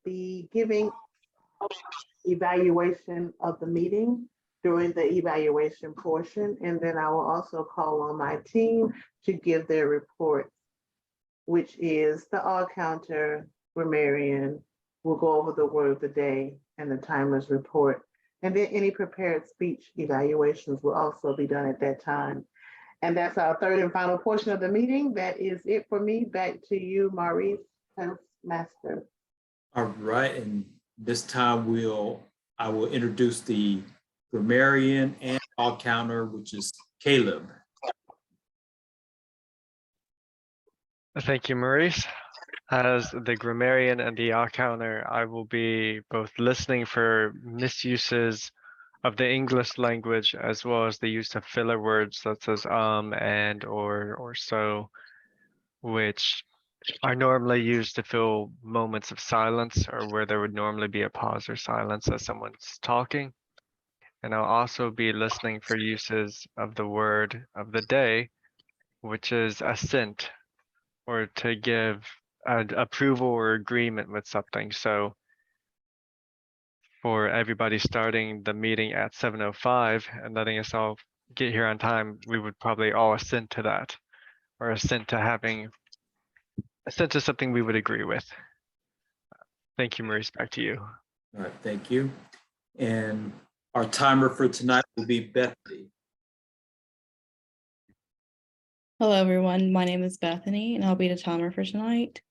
be giving evaluation of the meeting during the evaluation portion, and then I will also call on my team to give their report, which is the all counter, grammarian, will go over the word of the day and the timer's report. And then any prepared speech evaluations will also be done at that time. And that's our third and final portion of the meeting. That is it for me. Back to you, Maurice, Toastmaster. All right, and this time I will introduce the grammarian and all counter, which is Caleb. Thank you, Maurice. As the grammarian and the all counter, I will be both listening for misuses of the English language as well as the use of filler words such as and, or so, which are normally used to fill moments of silence or where there would normally be a pause or silence as someone's talking. And I'll also be listening for uses of the word of the day, which is assent, or to give an approval or agreement with something. So for everybody starting the meeting at 7:05 and letting us all get here on time, we would probably all assent to that, or assent to something we would agree with. Thank you, Maurice, back to you. All right, thank you. And our timer for tonight will be Bethany. Hello, everyone. My name is Bethany, and I'll be the timer for tonight.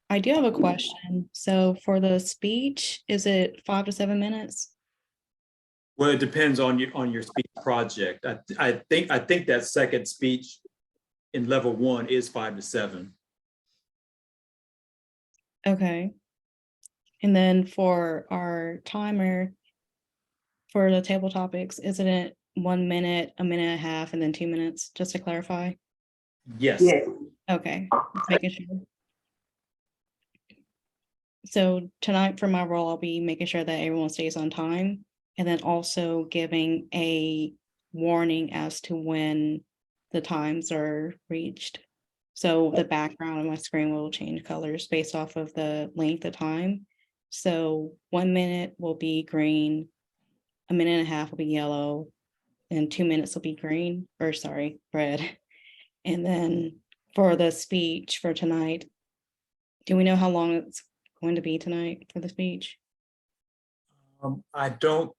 I do have a question. So for the speech, is it 5 to 7 minutes? Well, it depends on your speech project. I think that second speech in level 1 is 5 to 7. Okay. And then for our timer for the table topics, isn't it 1 minute, a minute and a half, and then 2 minutes, just to clarify? Yes. Yes. Okay, just making sure. So tonight for my role, I'll be making sure that everyone stays on time, and then also giving a warning as to when the times are reached. So the background on my screen will change colors based off of the length of time. So 1 minute will be green, a minute and a half will be yellow, and 2 minutes will be green, or sorry, red. And then for the speech for tonight, do we know how long it's going to be tonight for the speech? I don't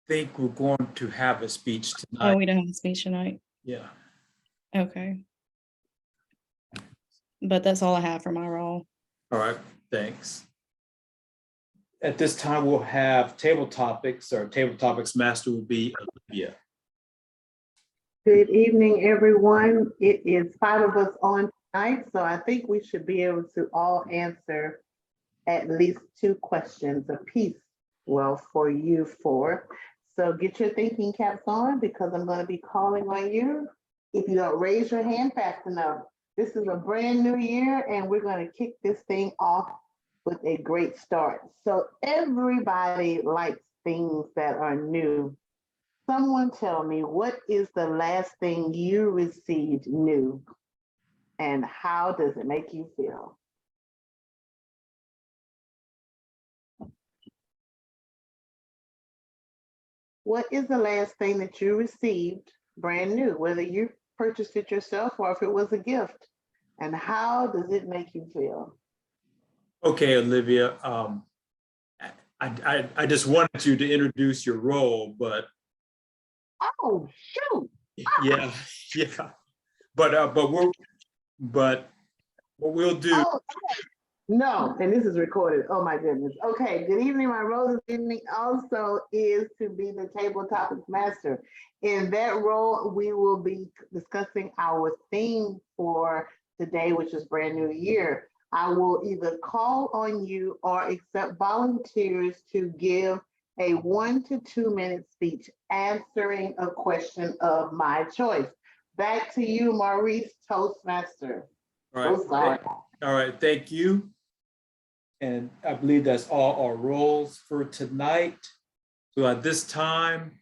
think we're going to have a speech tonight. Oh, we don't have a speech tonight? Yeah. Okay. But that's all I have for my role. All right, thanks. At this time, we'll have table topics. Our table topics master will be Olivia. Good evening, everyone. It is 5 of us on tonight, so I think we should be able to all answer at least 2 questions apiece. Well, for you 4. So get your thinking caps on, because I'm going to be calling on you if you don't raise your hand fast enough. This is a brand new year, and we're going to kick this thing off with a great start. So everybody likes things that are new. Someone tell me, what is the last thing you received new, and how does it make you feel? What is the last thing that you received brand new, whether you purchased it yourself or if it was a gift, and how does it make you feel? Okay, Olivia, I just wanted you to introduce your role, but Oh, shoot. yeah, but what we'll do. Oh, okay. No, and this is recorded. Oh my goodness. Okay, good evening. My role this evening also is to be the table topics master. In that role, we will be discussing our theme for today, which is brand new year. I will either call on you or accept volunteers to give a 1 to 2 minute speech answering a question of my choice. Back to you, Maurice, Toastmaster. All right. Oh, sorry. All right, thank you. And I believe that's all our roles for tonight. So at this time,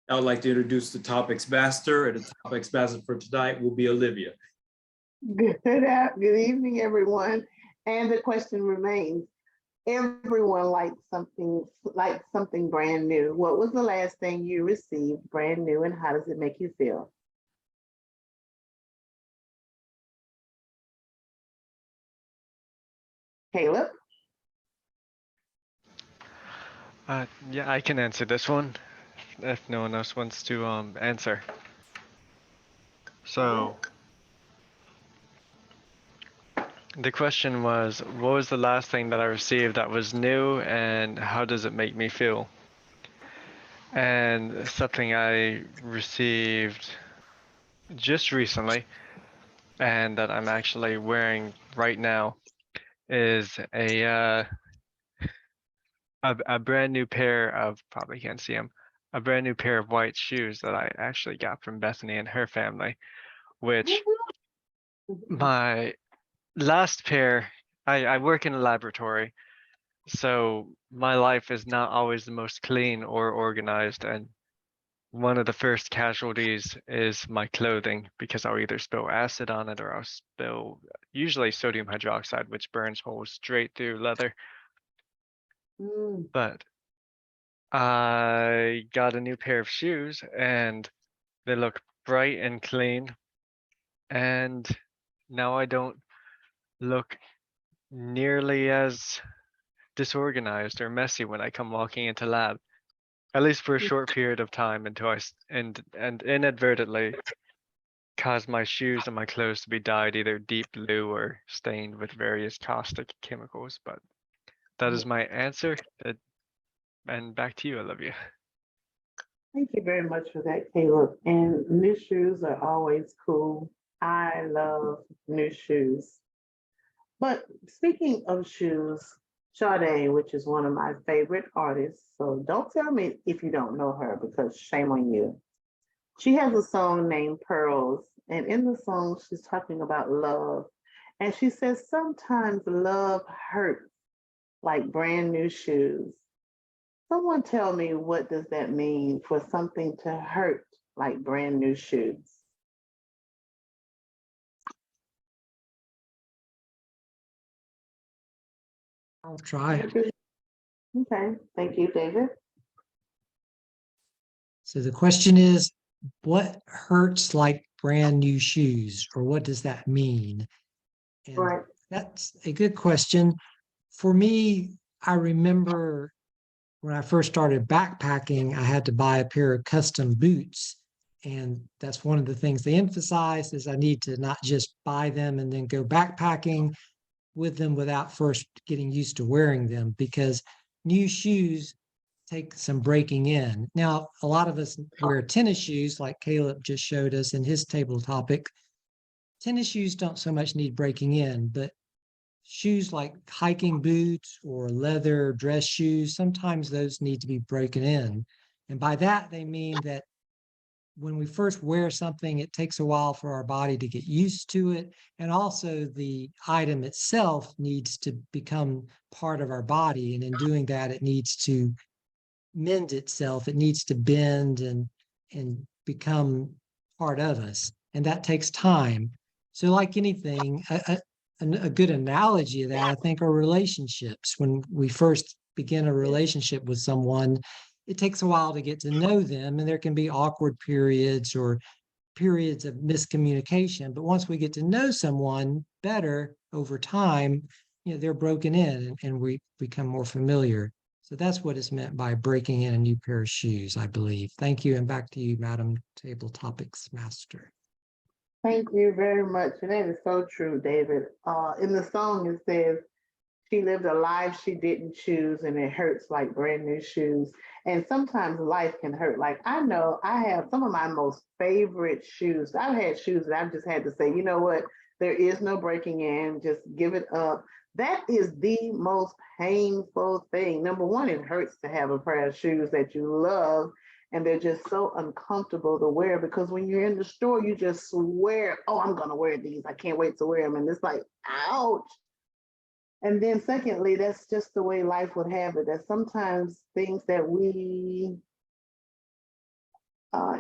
I would like to introduce the topics master, and the topics master for tonight will be Olivia. Good evening, everyone. And the question remains, Everyone likes something brand new. What was the last thing you received brand new and how does it make you feel? Caleb? Yeah, I can answer this one if no one else wants to answer. So the question was, what was the last thing that I received that was new and how does it make me feel? And something I received just recently and that I'm actually wearing right now is a brand new pair of, probably can't see them, a brand new pair of white shoes that I actually got from Bethany and her family, which my last pair, I work in a laboratory, so my life is not always the most clean or organized, and one of the first casualties is my clothing because I'll either spill acid on it or I'll spill usually sodium hydroxide, which burns holes straight through leather. Mm, But I got a new pair of shoes and they look bright and clean, and now I don't look nearly as disorganized or messy when I come walking into lab, at least for a short period of time until and inadvertently cause my shoes and my clothes to be dyed either deep blue or stained with various caustic chemicals. But that is my answer. And back to you, Olivia. Thank you very much for that, Caleb. And new shoes are always cool. I love new shoes. But speaking of shoes, Sade, which is one of my favorite artists, so don't tell me if you don't know her because shame on you. She has a song named Pearls, and in the song, she's talking about love. And she says, sometimes love hurts like brand new shoes. Someone tell me what does that mean for something to hurt like brand new shoes? I'll try. Okay, thank you, David. So the question is, what hurts like brand new shoes, or what does that mean? And Right. that's a good question. For me, I remember when I first started backpacking, I had to buy a pair of custom boots. And that's one of the things they emphasize is I need to not just buy them and then go backpacking with them without first getting used to wearing them, because new shoes take some breaking in. Now, a lot of us wear tennis shoes like Caleb just showed us in his table topic. Tennis shoes don't so much need breaking in, but shoes like hiking boots or leather dress shoes, sometimes those need to be broken in. And by that, they mean that when we first wear something, it takes a while for our body to get used to it. And also the item itself needs to become part of our body. And in doing that, it needs to mend itself. It needs to bend and become part of us. And that takes time. So like anything, a good analogy of that, I think, are relationships. When we first begin a relationship with someone, it takes a while to get to know them, and there can be awkward periods or periods of miscommunication. But once we get to know someone better over time, they're broken in and we become more familiar. So that's what is meant by breaking in a new pair of shoes, I believe. Thank you. And back to you, Madam Table Topics Master. Thank you very much. And that is so true, David. In the song, it says, she lived a life she didn't choose, and it hurts like brand new shoes. And sometimes life can hurt. Like I know I have some of my most favorite shoes. I've had shoes that I've just had to say, you know what? There is no breaking in. Just give it up. That is the most painful thing. Number one, it hurts to have a pair of shoes that you love and they're just so uncomfortable to wear because when you're in the store, you just swear, oh, I'm going to wear these. I can't wait to wear them. And it's like, ouch. And then secondly, that's just the way life would have it, that sometimes things that we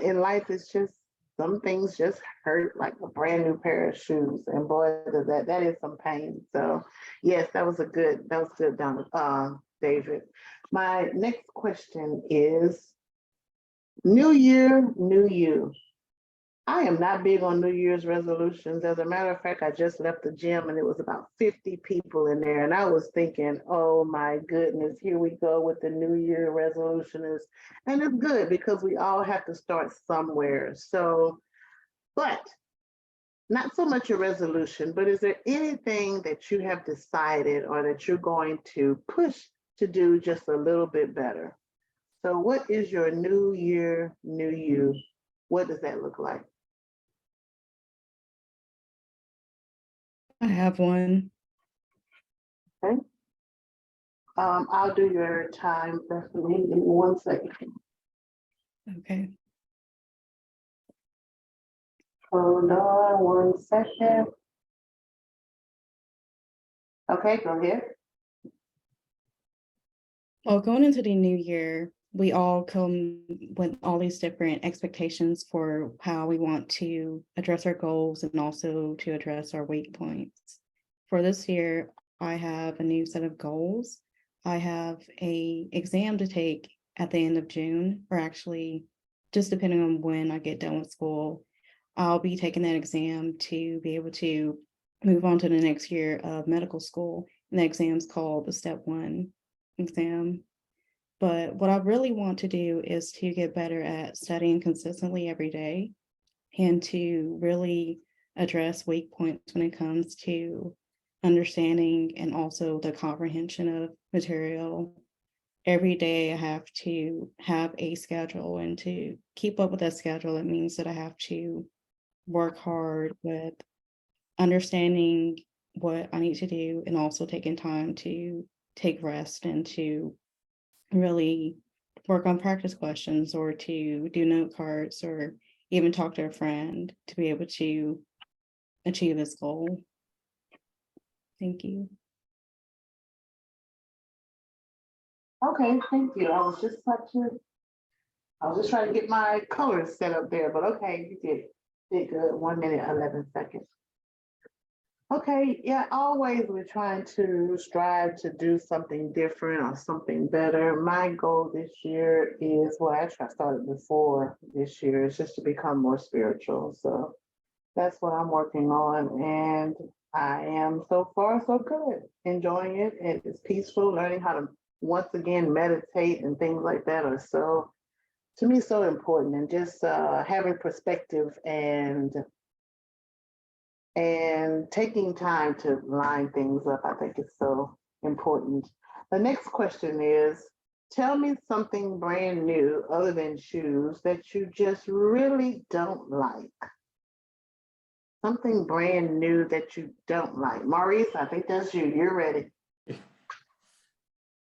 in life is just some things just hurt like a brand new pair of shoes. And boy, does that is some pain. So yes, that was good, David. My next question is New Year, New You. I am not big on New Year's resolutions. As a matter of fact, I just left the gym and it was about 50 people in there. And I was thinking, oh my goodness, here we go with the New Year resolutions. And it's good because we all have to start somewhere. So, but not so much a resolution, but is there anything that you have decided or that you're going to push to do just a little bit better? So what is your New Year, New You? What does that look like? I have one. Okay. I'll do your time, Bethany, in 1 second. Okay. Hold on 1 second. Okay, go ahead. Well, going into the new year, we all come with all these different expectations for how we want to address our goals and also to address our weak points. For this year, I have a new set of goals. I have an exam to take at the end of June, or actually just depending on when I get done with school. I'll be taking that exam to be able to move on to the next year of medical school. And the exam's called the Step 1 exam. But what I really want to do is to get better at studying consistently every day and to really address weak points when it comes to understanding and also the comprehension of material. Every day I have to have a schedule, and to keep up with that schedule, it means that I have to work hard with understanding what I need to do and also taking time to take rest and to really work on practice questions or to do note cards or even talk to a friend to be able to achieve this goal. Thank you. Okay, thank you. I was just trying to get my colors set up there, but okay, you did good. 1 minute, 11 seconds. Okay, yeah, always we're trying to strive to do something different or something better. My goal this year is, well, actually I started before this year, is just to become more spiritual. So that's what I'm working on. And I am so far so good, enjoying it. And it's peaceful, learning how to once again meditate and things like that are so, to me, so important. And just having perspective and taking time to line things up, I think is so important. The next question is, tell me something brand new other than shoes that you just really don't like. Something brand new that you don't like. Maurice, I think that's you. You're ready.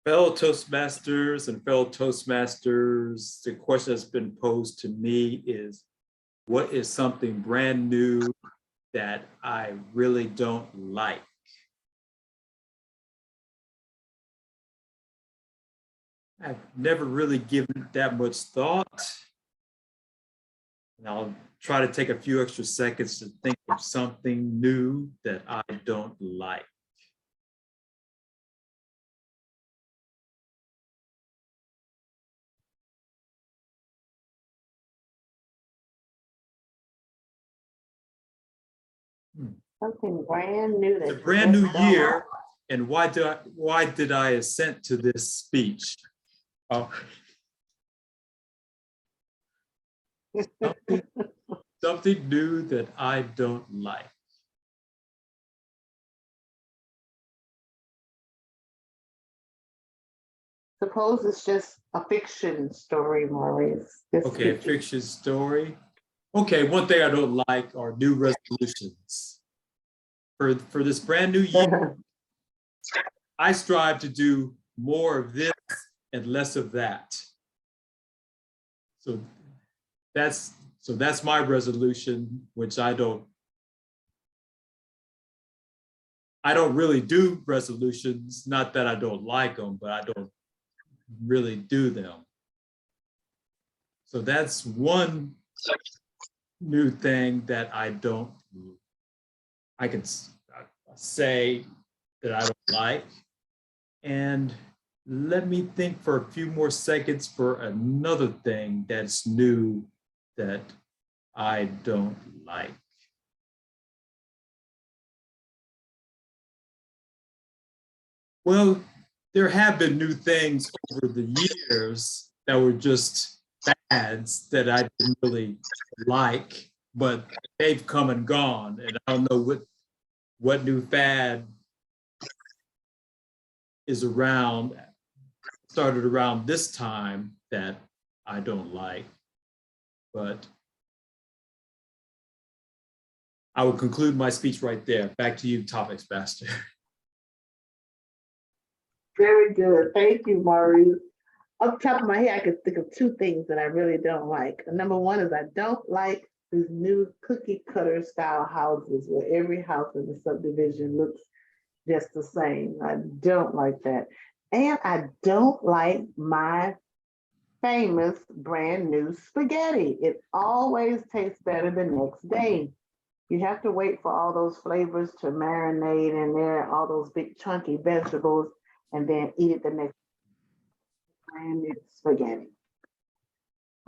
Fellow Toastmasters and fellow Toastmasters, the question that's been posed to me is, what is something brand new that I really don't like? I've never really given it that much thought. And I'll try to take a few extra seconds to think of something new that I don't like. Something brand new that It's a you brand new just don't year, like. and why did I assent to this speech? Something new that I don't like. Suppose it's just a fiction story, Maurice. Just Okay, a fiction story. Okay, one thing I don't like are new resolutions. For this brand new year, I strive to do more of this and less of that. So that's my resolution, which I don't really do resolutions, not that I don't like them, but I don't really do them. So that's one new thing that I can say that I don't like. And let me think for a few more seconds for another thing that's new that I don't like. Well, there have been new things over the years that were just fads that I didn't really like, but they've come and gone. And I don't know what new fad is around, started around this time that I don't like. But I will conclude my speech right there. Back to you, Topics Master. Very good. Thank you, Maurice. Off the top of my head, I can think of two things that I really don't like. Number one is I don't like these new cookie cutter style houses where every house in the subdivision looks just the same. I don't like that. And I don't like my famous brand new spaghetti. It always tastes better the next day. You have to wait for all those flavors to marinate in there, all those big chunky vegetables, and then eat it the next brand new spaghetti.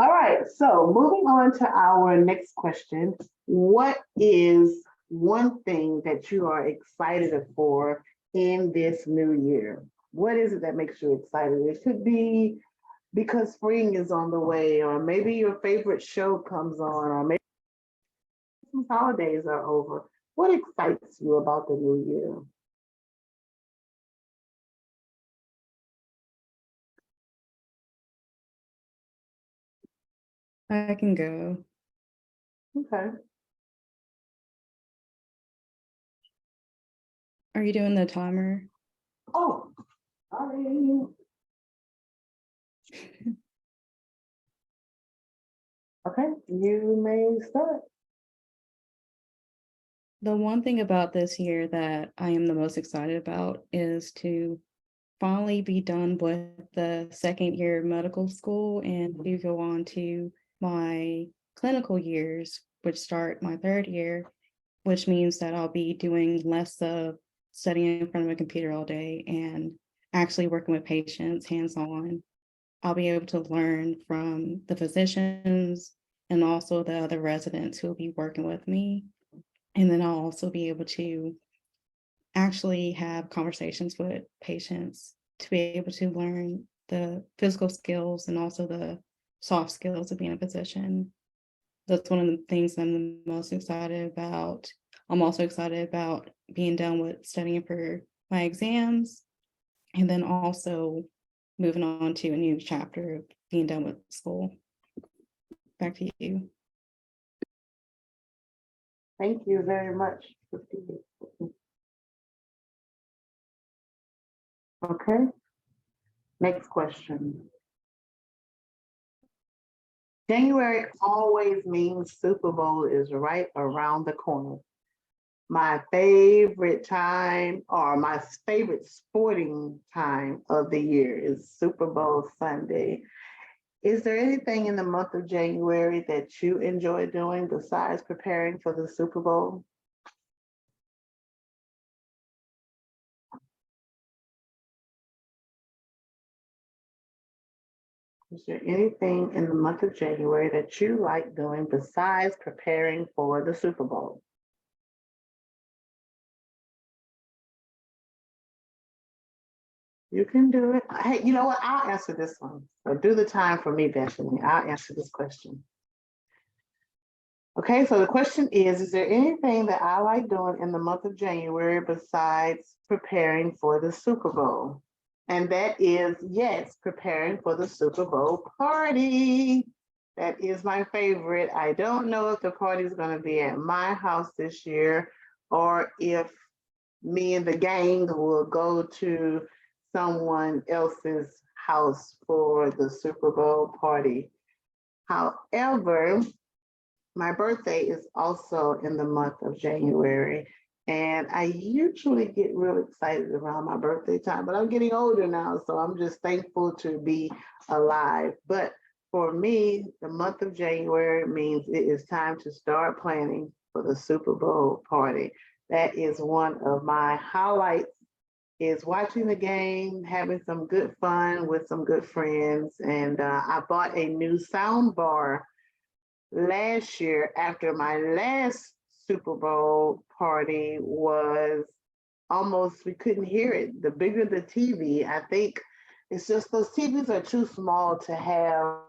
All right, so moving on to our next question. What is one thing that you are excited for in this new year? What is it that makes you excited? It could be because spring is on the way, or maybe your favorite show comes on, or maybe some holidays are over. What excites you about the new year? I can go. Okay. Are you doing the timer? Oh, sorry. Okay, you may start. The one thing about this year that I am the most excited about is to finally be done with the second year of medical school and to go on to my clinical years, which start my third year, which means that I'll be doing less of studying in front of a computer all day and actually working with patients hands-on. I'll be able to learn from the physicians and also the other residents who will be working with me. And then I'll also be able to actually have conversations with patients to be able to learn the physical skills and also the soft skills of being a physician. That's one of the things I'm the most excited about. I'm also excited about being done with studying for my exams and then also moving on to a new chapter of being done with school. Back to you. Thank you very much. Okay, next question. January always means Super Bowl is right around the corner. My favorite time or my favorite sporting time of the year is Super Bowl Sunday. Is there anything in the month of January that you enjoy doing besides preparing for the Super Bowl? Is there anything in the month of January that you like doing besides preparing for the Super Bowl? You can do it. Hey, you know what? I'll answer this one. So do the time for me, Bethany. I'll answer this question. Okay, so the question is there anything that I like doing in the month of January besides preparing for the Super Bowl? And that is, yes, preparing for the Super Bowl party. That is my favorite. I don't know if the party is going to be at my house this year or if me and the gang will go to someone else's house for the Super Bowl party. However, my birthday is also in the month of January, and I usually get real excited around my birthday time, but I'm getting older now, so I'm just thankful to be alive. But For me, the month of January means it is time to start planning for the Super Bowl party. That is one of my highlights, is watching the game, having some good fun with some good friends. And I bought a new sound bar last year after my last Super Bowl party was almost, we couldn't hear it. The bigger the TV, I think it's just those TVs are too small to have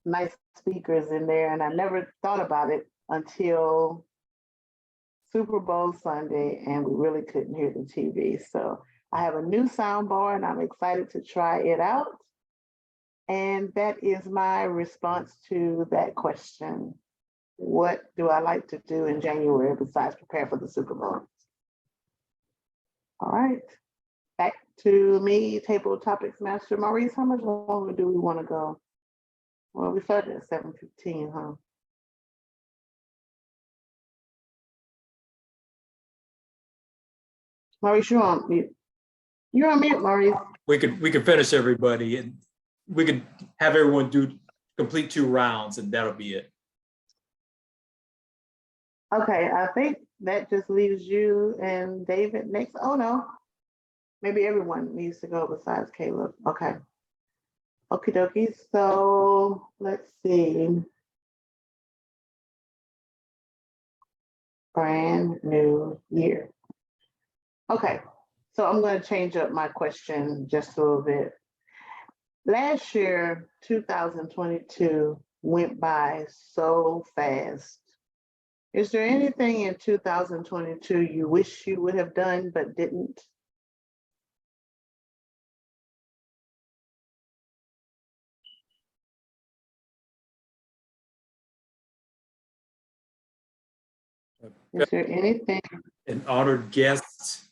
nice speakers in there. And I never thought about it until Super Bowl Sunday, and we really couldn't hear the TV. So I have a new sound bar and I'm excited to try it out. And that is my response to that question. What do I like to do in January besides prepare for the Super Bowl? All right, back to me, Table Topics Master. Maurice, how much longer do we want to go? Well, we started at 7:15, huh? Maurice, you're on mute. You're on mute, Maurice. We could finish everybody, and we could have everyone complete 2 rounds, and that'll be it. Okay, I think that just leaves you and David next. Oh no, maybe everyone needs to go besides Caleb. Okay. Okie dokie. So let's see. Brand new year. Okay, so I'm going to change up my question just a little bit. Last year, 2022, went by so fast. Is there anything in 2022 you wish you would have done but didn't? Is there anything? An honored guest,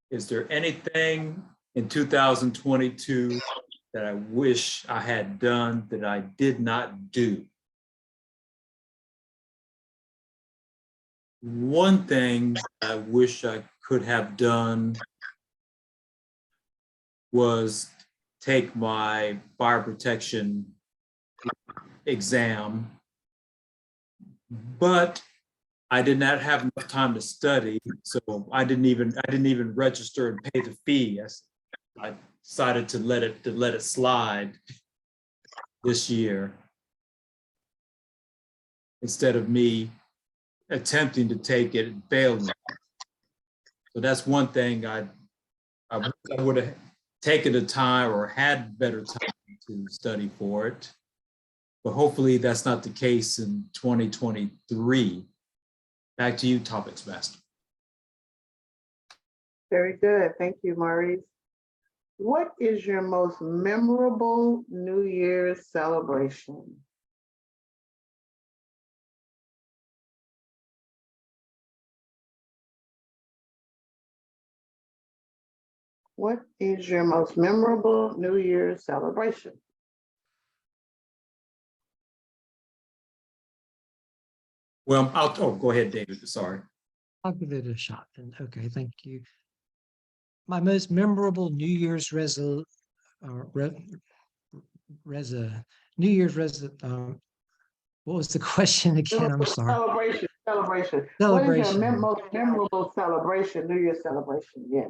is there anything in 2022 that I wish I had done that I did not do? One thing I wish I could have done was take my fire protection exam, but I did not have enough time to study, so I didn't even register and pay the fee. I decided to let it slide this year instead of me attempting to take it and failing. So that's one thing I would have taken the time or had better time to study for it. But hopefully that's not the case in 2023. Back to you, Topics Master. Very good. Thank you, Maurice. What is your most memorable New Year's celebration? What is your most memorable New Year's celebration? Well, go ahead, David. Sorry. I'll give it a shot then. Okay, thank you. My most memorable New Year's New Year's what was the question again? I'm sorry. Celebration. Celebration. What is your most memorable celebration, New Year's celebration? Yes.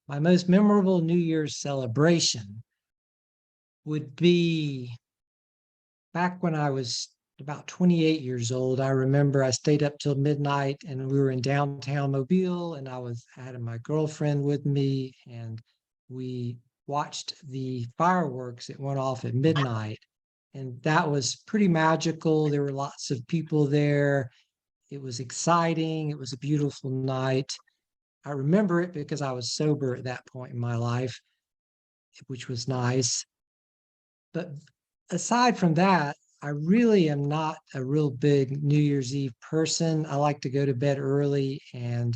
My most memorable New Year's celebration would be back when I was about 28 years old. I remember I stayed up till midnight and we were in downtown Mobile, and I had my girlfriend with me, and we watched the fireworks that went off at midnight. And that was pretty magical. There were lots of people there. It was exciting. It was a beautiful night. I remember it because I was sober at that point in my life, which was nice. But aside from that, I really am not a real big New Year's Eve person. I like to go to bed early, and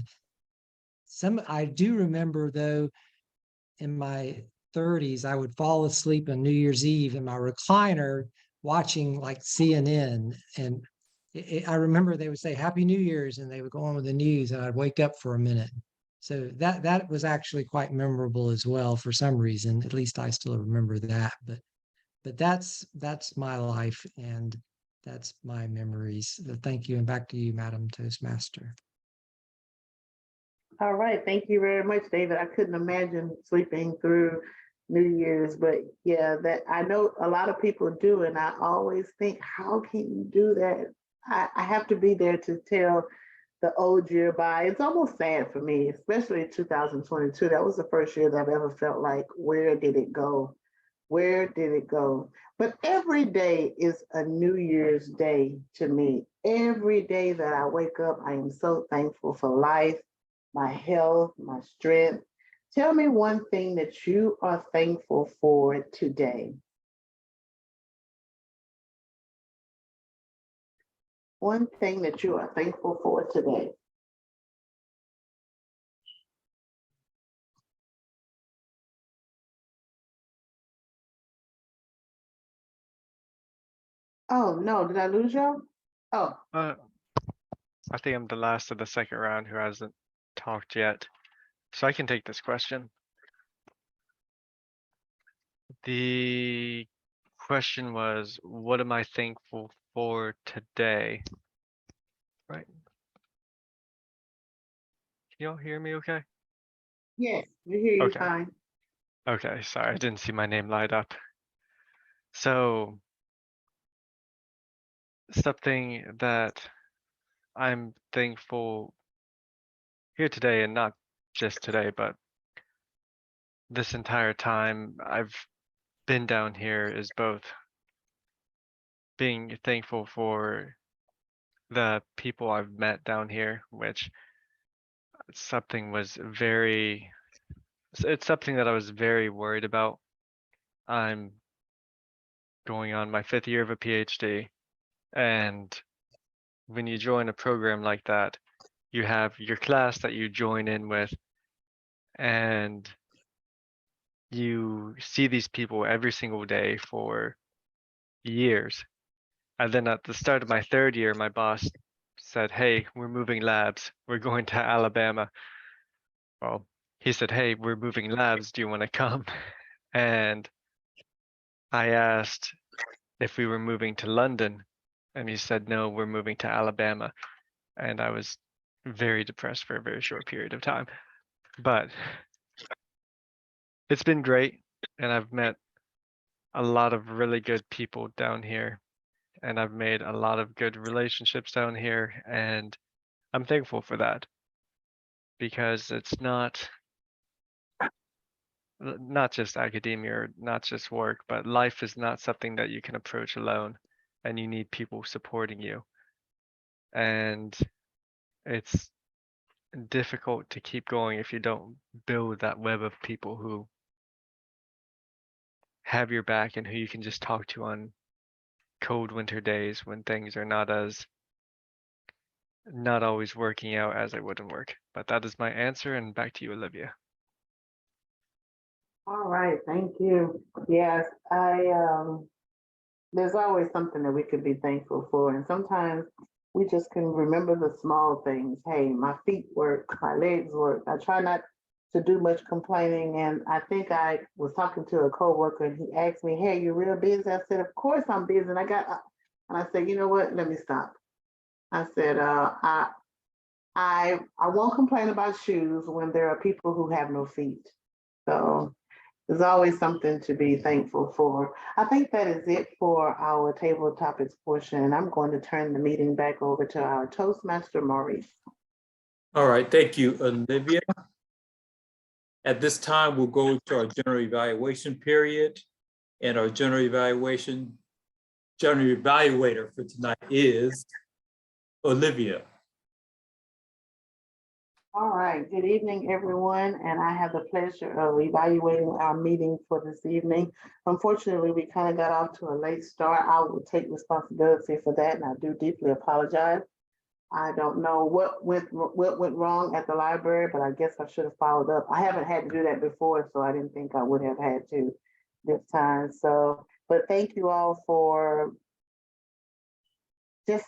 I do remember though, in my 30s, I would fall asleep on New Year's Eve in my recliner watching like CNN, and I remember they would say Happy New Year's and they would go on with the news, and I'd wake up for a minute. So that was actually quite memorable as well for some reason. At least I still remember that. But But that's my life and that's my memories. Thank you. And back to you, Madam Toastmaster. All right, thank you very much, David. I couldn't imagine sleeping through New Year's, but yeah, that I know a lot of people do, and I always think, how can you do that? I have to be there to tell the old year bye. It's almost sad for me, especially 2022. That was the first year that I've ever felt like, where did it go? Where did it go? But every day is a New Year's Day to me. Every day that I wake up, I am so thankful for life, my health, my strength. Tell me one thing that you are thankful for today. One thing that you are thankful for today. Oh, no, did I lose y'all? Oh, I think I'm the last of the second round who hasn't talked yet. So I can take this question. The question was, what am I thankful for today? Right? Can you all hear me okay? yes, we hear you Okay. fine. Okay, sorry, I didn't see my name light up. So something that I'm thankful here today, and not just today, but this entire time I've been down here, is both being thankful for the people I've met down here, which something was very, it's something that I was very worried about. I'm going on my 5th year of a PhD, and when you join a program like that, you have your class that you join in with, and you see these people every single day for years. And then at the start of my 3rd year, my boss said, "Hey, we're moving labs. We're going to Alabama." Well, he said, "Hey, we're moving labs. Do you want to come?" And I asked if we were moving to London, and he said, "No, we're moving to Alabama." And I was very depressed for a very short period of time. But it's been great, and I've met a lot of really good people down here, and I've made a lot of good relationships down here, and I'm thankful for that, because it's not just academia or not just work, but life is not something that you can approach alone, and you need people supporting you. And it's difficult to keep going if you don't build that web of people who have your back and who you can just talk to on cold winter days when things are not always working out as it wouldn't work. But that is my answer, and back to you, Olivia. All right, thank you. Yes, there's always something that we could be thankful for. And sometimes we just can remember the small things. Hey, my feet work, my legs work. I try not to do much complaining. And I think I was talking to a coworker and he asked me, "Hey, you real busy?" I said, "Of course I'm busy." And I said, "You know what? Let me stop." I said, I won't complain about shoes when there are people who have no feet. So there's always something to be thankful for. I think that is it for our table topics portion. I'm going to turn the meeting back over to our Toastmaster, Maurice. All right, thank you, Olivia. At this time, we'll go to our general evaluation period. And our general evaluator for tonight is Olivia. All right, good evening, everyone. And I have the pleasure of evaluating our meeting for this evening. Unfortunately, we kind of got off to a late start. I will take responsibility for that, and I do deeply apologize. I don't know what went wrong at the library, but I guess I should have followed up. I haven't had to do that before, so I didn't think I would have had to this time. So, but thank you all for just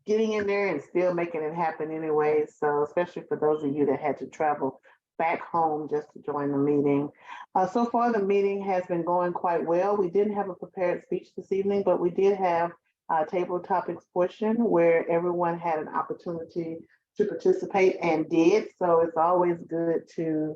getting in there and still making it happen anyway. So especially for those of you that had to travel back home just to join the meeting. So far, the meeting has been going quite well. We didn't have a prepared speech this evening, but we did have a table topics portion where everyone had an opportunity to participate and did. So it's always good to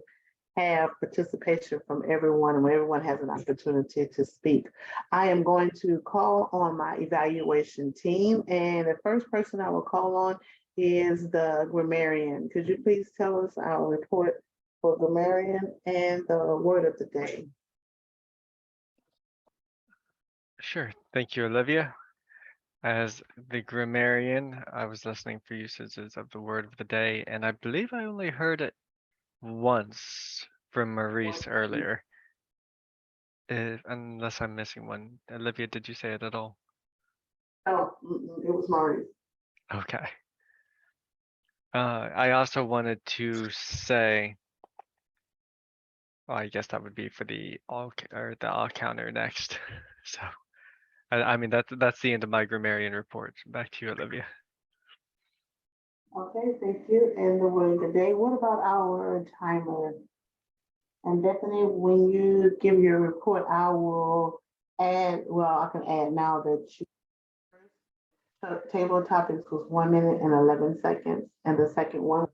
have participation from everyone and when everyone has an opportunity to speak. I am going to call on my evaluation team, and the first person I will call on is the grammarian. Could you please tell us our report for grammarian and the word of the day? Sure. Thank you, Olivia. As the grammarian, I was listening for usages of the word of the day, and I believe I only heard it once from Maurice earlier. Unless I'm missing one. Olivia, did you say it at all? Oh, it was Maurice. Okay. I also wanted to say, well, I guess that would be for the all counter next. So, I mean that's the end of my grammarian report. Back to you, Olivia. Okay, thank you. And the word of the day, what about our timer? And Bethany, when you give your report, I will add, well, I can add now that you table topics was 1 minute and 11 seconds, and the second one.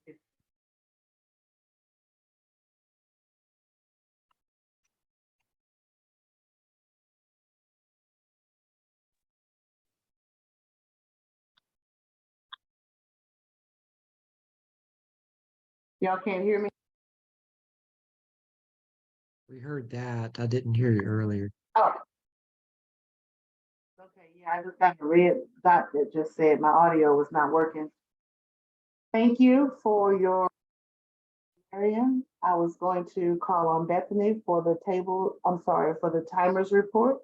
Y'all can't hear me? We heard that. I didn't hear you earlier. Oh. Okay, yeah, I just got a red dot that just said my audio was not working. Thank you for your area. I was going to call on Bethany for the for the timers report.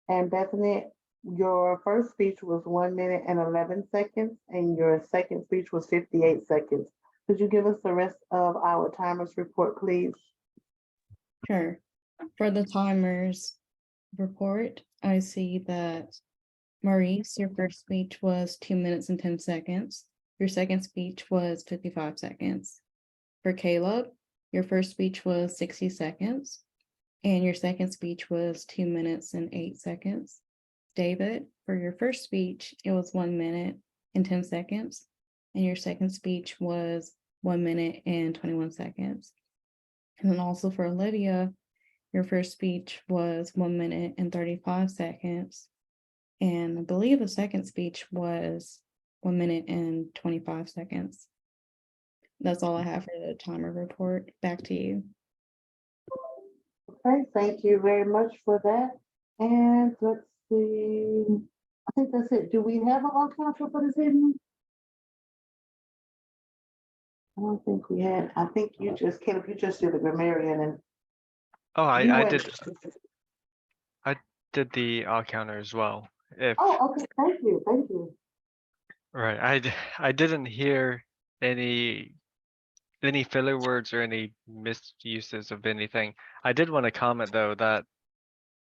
And Bethany, your first speech was 1 minute and 11 seconds, and your second speech was 58 seconds. Could you give us the rest of our timers report, please? Sure. For the timers report, I see that Maurice, your first speech was 2 minutes and 10 seconds. Your second speech was 55 seconds. For Caleb, your first speech was 60 seconds. And your second speech was 2 minutes and 8 seconds. David, for your first speech, it was 1 minute and 10 seconds. And your second speech was 1 minute and 21 seconds. And then also for Olivia, your first speech was 1 minute and 35 seconds. And I believe the second speech was 1 minute and 25 seconds. That's all I have for the timer report. Back to you. Okay, thank you very much for that. And let's see, I think that's it. Do we have an all council for this evening? I don't think we had. I think you just, Caleb, you just did the grammarian and. Oh, you I went- did the all counter as well. If Oh, okay, thank you, thank you. right, I didn't hear any filler words or any misuses of anything. I did want to comment though that,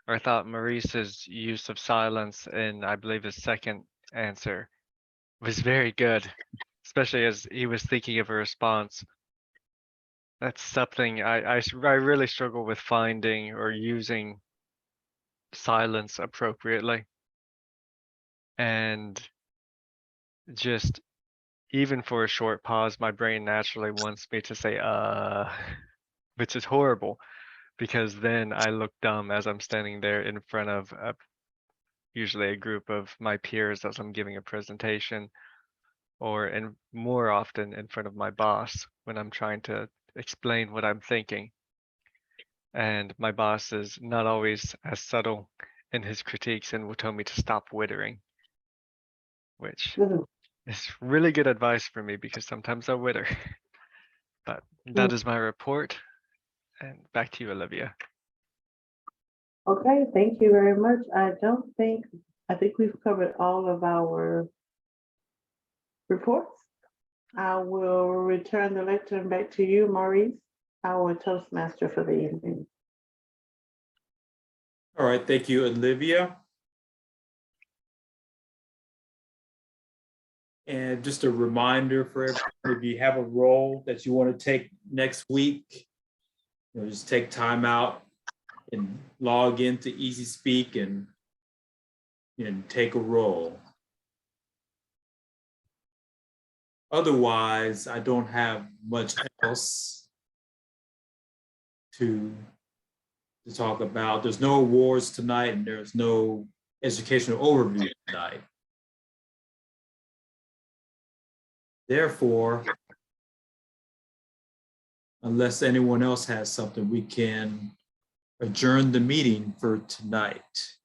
or I thought Maurice's use of silence in, I believe, his second answer was very good, especially as he was thinking of a response. That's something I really struggle with finding or using silence appropriately. And just even for a short pause, my brain naturally wants me to say, which is horrible because then I look dumb as I'm standing there in front of usually a group of my peers as I'm giving a presentation, or more often in front of my boss when I'm trying to explain what I'm thinking. And my boss is not always as subtle in his critiques and will tell me to stop wittering, which is really good advice for me because sometimes I witter. But that is my report. And back to you, Olivia. Okay, thank you very much. I think we've covered all of our reports. I will return the lectern back to you, Maurice, our Toastmaster for the evening. All right, thank you, Olivia. And just a reminder for everyone, if you have a role that you want to take next week, just take time out and log into Easy Speak and take a role. Otherwise, I don't have much else to talk about. There's no awards tonight, and there's no educational overview tonight. Therefore, unless anyone else has something, we can adjourn the meeting for tonight.